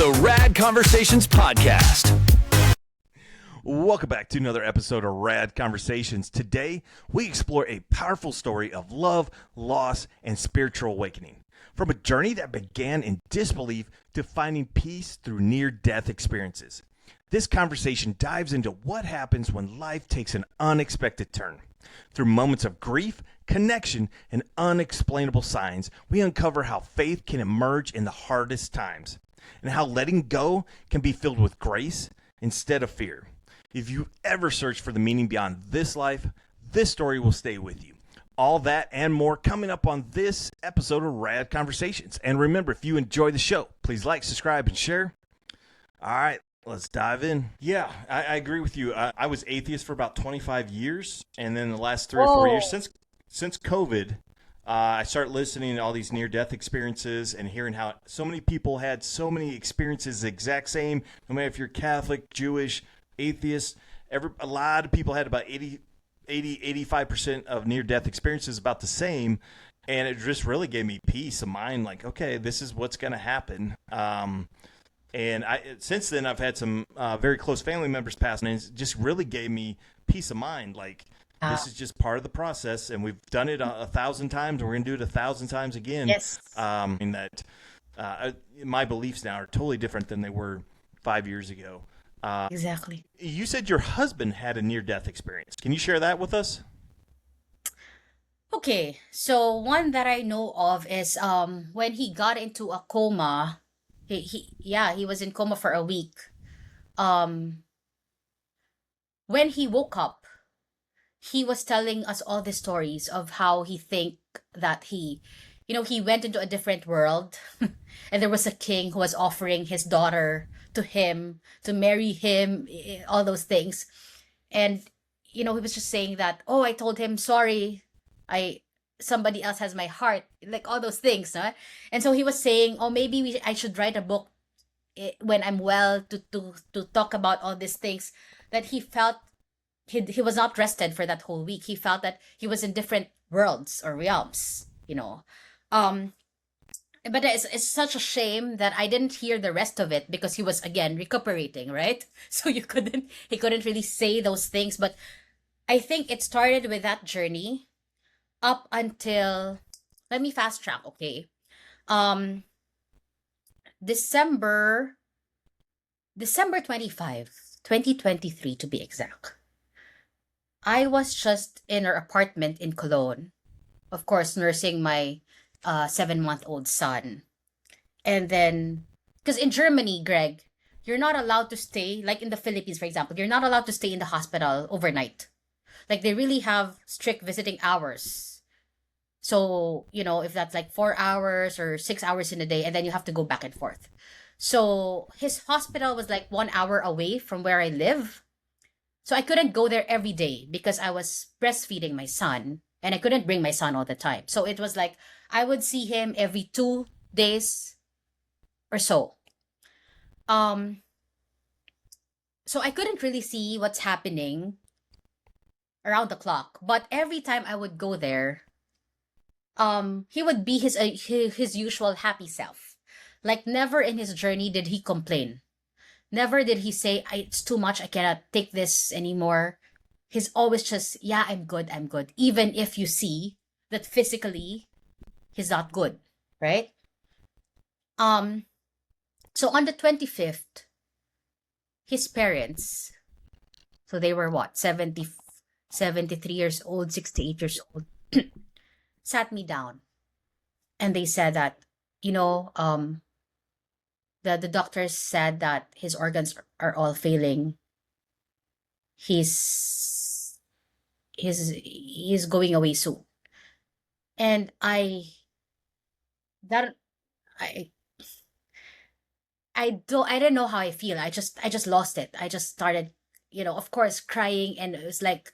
the Rad Conversations Podcast. Welcome back to another episode of Rad Conversations. Today, we explore a powerful story of love, loss, and spiritual awakening. From a journey that began in disbelief to finding peace through near-death experiences. This conversation dives into what happens when life takes an unexpected turn. Through moments of grief, connection, and unexplainable signs, we uncover how faith can emerge in the hardest times, and how letting go can be filled with grace instead of fear. If you ever search for the meaning beyond this life, this story will stay with you. All that and more coming up on this episode of Rad Conversations. And remember, if you enjoy the show, please like, subscribe, and share. All right, let's dive in. Yeah, I agree with you. I was atheist for about 25 years, and then the last 3 or 4 years since COVID, I started listening to all these near-death experiences and hearing how so many people had so many experiences the exact same, no matter if you're Catholic, Jewish, atheist. A lot of people had about 85% of near-death experiences about the same, and it just really gave me peace of mind, like, okay, this is what's going to happen. And since then, I've had some very close family members pass, and it just really gave me peace of mind. Like, this is just part of the process, and we've done it 1,000 times, and we're going to do it 1,000 times again. Yes. And that my beliefs now are totally different than they were 5 years ago. Exactly. You said your husband had a near-death experience. Can you share that with us? Okay, so one that I know of is when he got into a coma. He was in coma for a week. When he woke up, he was telling us all the stories of how he think that he went into a different world, and there was a king who was offering his daughter to him to marry him, all those things. And he was just saying that, oh, I told him, sorry, somebody else has my heart, like all those things, huh? And so he was saying, oh, maybe I should write a book when I'm well to talk about all these things. That he felt he was not rested for that whole week. He felt that he was in different worlds or realms, but it's such a shame that I didn't hear the rest of it, because he was, again, recuperating, right? So he couldn't really say those things. But I think it started with that journey up until, let me fast track, okay? December 25, 2023 to be exact. I was just in our apartment in Cologne, of course, nursing my 7-month-old son. And then, because in Germany, Greg, you're not allowed to stay, like in the Philippines, for example, you're not allowed to stay in the hospital overnight. Like, they really have strict visiting hours. So, if that's like 4 hours or 6 hours in a day, and then you have to go back and forth. So his hospital was like 1 hour away from where I live. So I couldn't go there every day because I was breastfeeding my son, and I couldn't bring my son all the time. So it was like I would see him every 2 days or so. So I couldn't really see what's happening around the clock. But every time I would go there, he would be his usual happy self. Like, never in his journey did he complain. Never did he say, it's too much, I cannot take this anymore. He's always just, yeah, I'm good. Even if you see that physically he's not good, right? So on the 25th, his parents, so they were 73 years old, 68 years old, sat me down, and they said that, the doctors said that his organs are all failing. He's going away soon. And I didn't know how I feel. I just lost it. I just started, of course, crying, and it was like,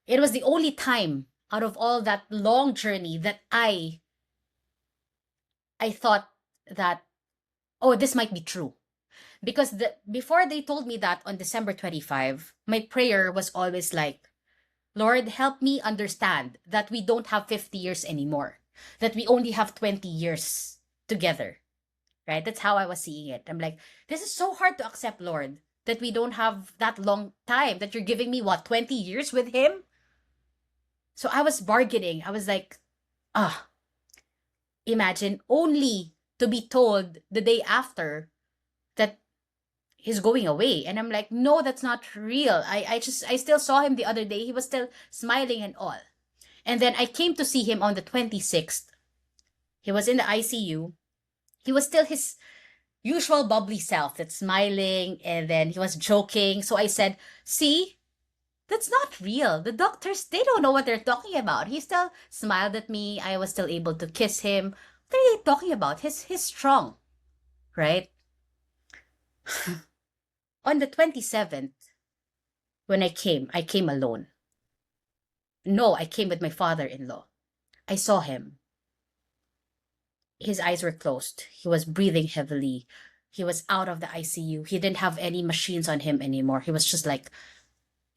it was the only time out of all that long journey that I thought that, oh, this might be true. Because before they told me that on December 25, my prayer was always like, Lord, help me understand that we don't have 50 years anymore, that we only have 20 years together. right? That's how I was seeing it. I'm like, this is so hard to accept, Lord, that we don't have that long time, that you're giving me, what, 20 years with him? So I was bargaining. I was like, ah, imagine only to be told the day after that he's going away. And I'm like, no, that's not real. I still saw him the other day. He was still smiling and all. And then I came to see him on the 26th. He was in the ICU. He was still his usual bubbly self, that's smiling, and then he was joking. So I said, see, that's not real. The doctors, they don't know what they're talking about. He still smiled at me. I was still able to kiss him. What are you talking about? He's strong, right? On the 27th, when I came alone. No, I came with my father-in-law. I saw him. His eyes were closed. He was breathing heavily. He was out of the ICU. He didn't have any machines on him anymore. He was just like,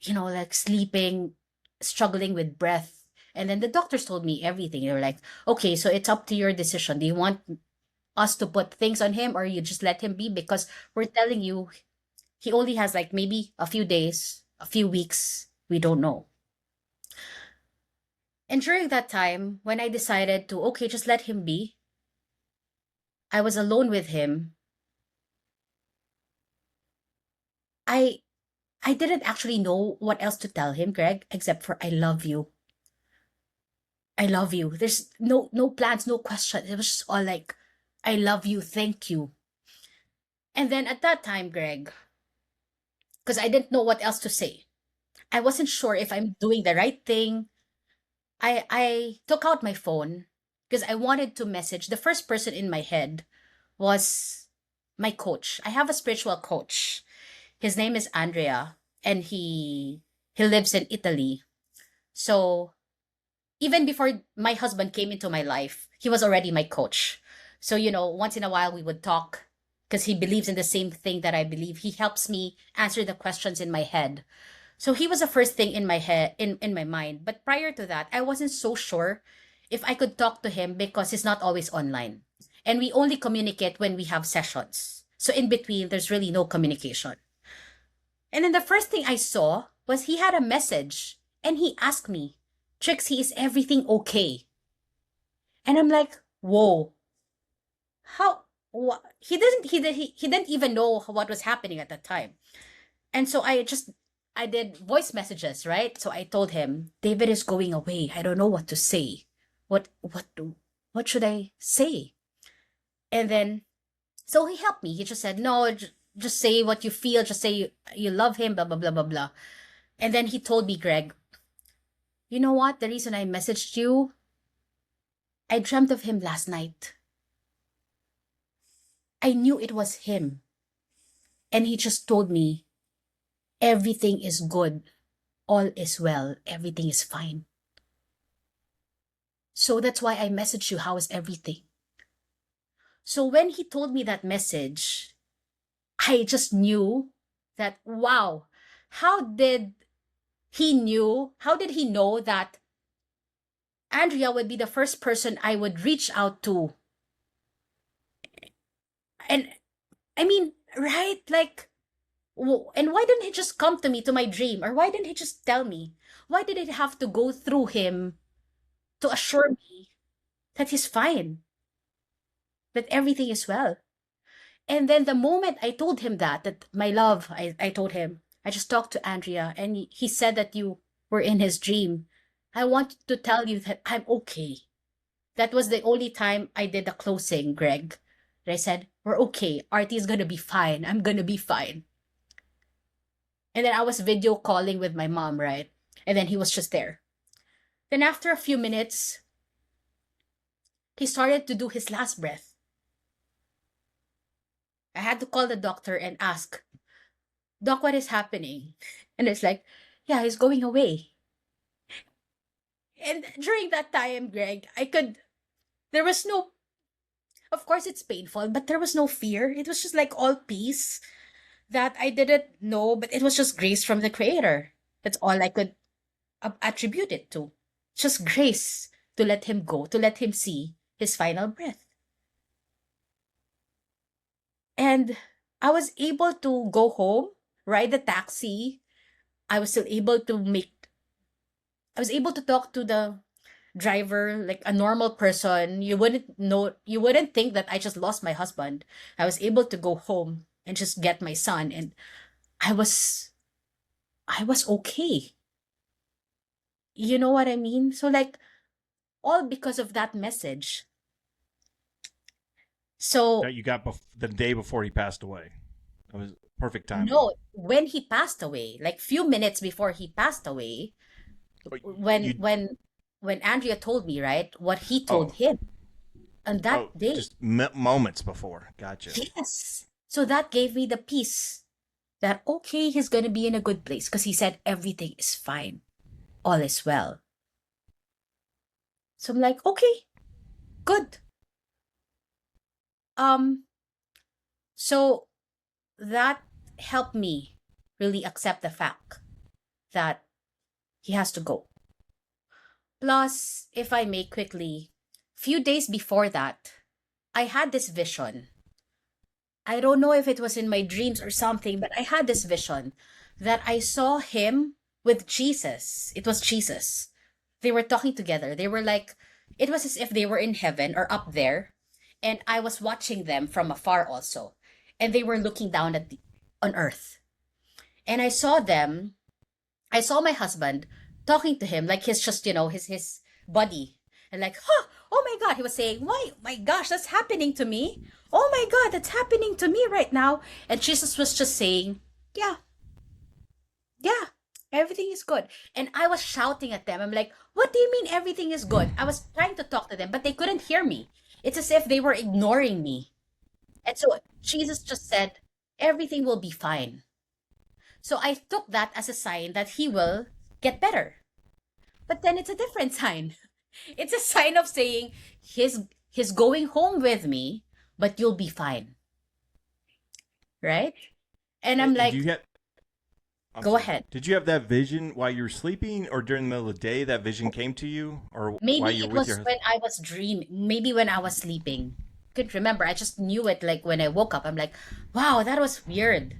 like sleeping, struggling with breath. And then the doctors told me everything. They were like, okay, so it's up to your decision. Do you want us to put things on him, or you just let him be? Because we're telling you, he only has like maybe a few days, a few weeks. We don't know. And during that time, when I decided to, okay, just let him be, I was alone with him. I I didn't actually know what else to tell him, Greg, except for I love you. I love you. There's no plans, no questions. It was just all like, I love you, thank you. And then at that time, Greg, because I didn't know what else to say. I wasn't sure if I'm doing the right thing. I took out my phone because I wanted to message. The first person in my head was my coach. I have a spiritual coach. His name is Andrea, and he lives in Italy. So even before my husband came into my life, he was already my coach. So, once in a while we would talk because he believes in the same thing that I believe. He helps me answer the questions in my head. So he was the first thing in my head, in my mind. But prior to that, I wasn't so sure if I could talk to him because he's not always online. And we only communicate when we have sessions. So in between, there's really no communication. And then the first thing I saw was he had a message and he asked me, Trixie, is everything okay? And I'm like, whoa, how? What? He didn't even know what was happening at that time. And so I did voice messages, right? So I told him, David is going away. I don't know what to say. What should I say? And then, so he helped me. He just said, no, just say what you feel. Just say you love him, blah, blah, blah, blah, blah. And then he told me, Greg, you know what? The reason I messaged you, I dreamt of him last night. I knew it was him. And he just told me, everything is good. All is well. Everything is fine. So that's why I messaged you, how is everything? So when he told me that message, I just knew that, wow, how did he know that Andrea would be the first person I would reach out to? And I mean, right? Like, and why didn't he just come to me, to my dream? Or why didn't he just tell me? Why did it have to go through him to assure me that he's fine, that everything is well? And then the moment I told him that my love, I told him, I just talked to Andrea and he said that you were in his dream. I want to tell you that I'm okay. That was the only time I did the closing, Greg. And I said, we're okay. Artie's gonna be fine. I'm gonna be fine. And then I was video calling with my mom, right? And then he was just there. Then after a few minutes, he started to do his last breath. I had to call the doctor and ask, Doc, what is happening? And it's like, yeah, he's going away. And during that time, Greg, there was no, of course it's painful, but there was no fear. It was just like all peace that I didn't know, but it was just grace from the Creator. That's all I could attribute it to. Just grace to let him go, to let him see his final breath. And I was able to go home, ride the taxi. I was still able to I was able to talk to the driver like a normal person. You wouldn't think that I just lost my husband. I was able to go home and just get my son, and I was I was okay. You know what I mean? So like all because of that message. So That you got the day before he passed away. It was perfect timing. no, when he passed away, like few minutes before he passed away, Oh, when you when when Andrea told me, right, what he told oh him on that oh day. just moments before. Gotcha. Yes. So that gave me the peace that okay, he's gonna be in a good place because he said everything is fine, all is well. So I'm like, okay, good. Um, so that helped me really accept the fact that he has to go. Plus, if I may quickly, few days before that, I had this vision. I don't know if it was in my dreams or something, but I had this vision that I saw him with Jesus. It was Jesus. They were talking together. They were like, it was as if they were in heaven or up there. And I was watching them from afar also. And they were looking down on earth. And I saw my husband talking to him like he's just, his buddy. And like, huh, oh my God. He was saying, why, my gosh, that's happening to me. Oh my God, that's happening to me right now. And Jesus was just saying, yeah, yeah, everything is good. And I was shouting at them. I'm like, what do you mean everything is good? I was trying to talk to them, but they couldn't hear me. It's as if they were ignoring me. And so Jesus just said, everything will be fine. So I took that as a sign that he will get better. But then it's a different sign. It's a sign of saying he's going home with me, but you'll be fine. Right? And I'm And do like, you have? I'm go sorry. ahead. Did you have that vision while you were sleeping, or during the middle of the day that vision came to you, or while Maybe you it were with your was when husband? I was dreaming, maybe when I was sleeping. Couldn't remember. I just knew it like when I woke up. I'm like, wow, that was weird.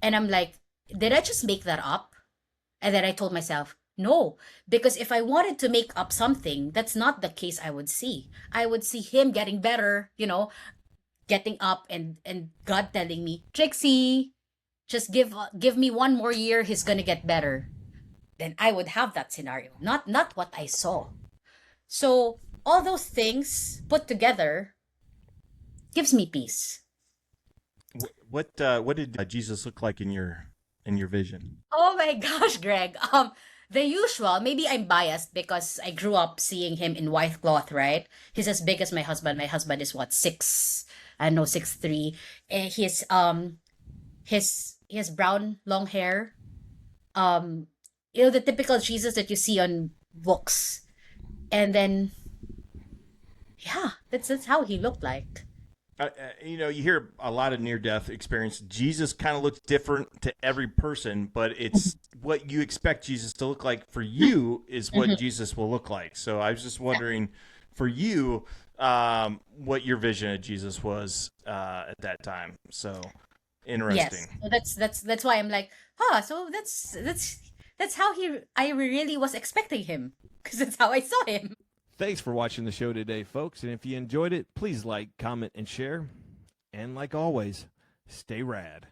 And I'm like, did I just make that up? And then I told myself, no, because if I wanted to make up something, that's not the case I would see. I would see him getting better, getting up and God telling me, Trixie, just give me one more year, he's gonna get better. Then I would have that scenario, not what I saw. So all those things put together gives me peace. What did Jesus look like in your vision? Oh my gosh, Greg. The usual. Maybe I'm biased because I grew up seeing him in white cloth, right? He's as big as my husband. My husband is what, six? I don't know, 6'3". And he has brown long hair. Um, the typical Jesus that you see on books. And then yeah, that's how he looked like. You hear a lot of near death experience. Jesus kind of looks different to every person, but it's what you expect Jesus to look like for you is what Mhm. Jesus will look like. So I was just wondering for you what your vision of Jesus was at that time. So Yes. interesting. So that's why I'm like, so that's how I really was expecting him because that's how I saw him. Thanks for watching the show today, folks. And if you enjoyed it, please like, comment, and share. And like always, stay rad.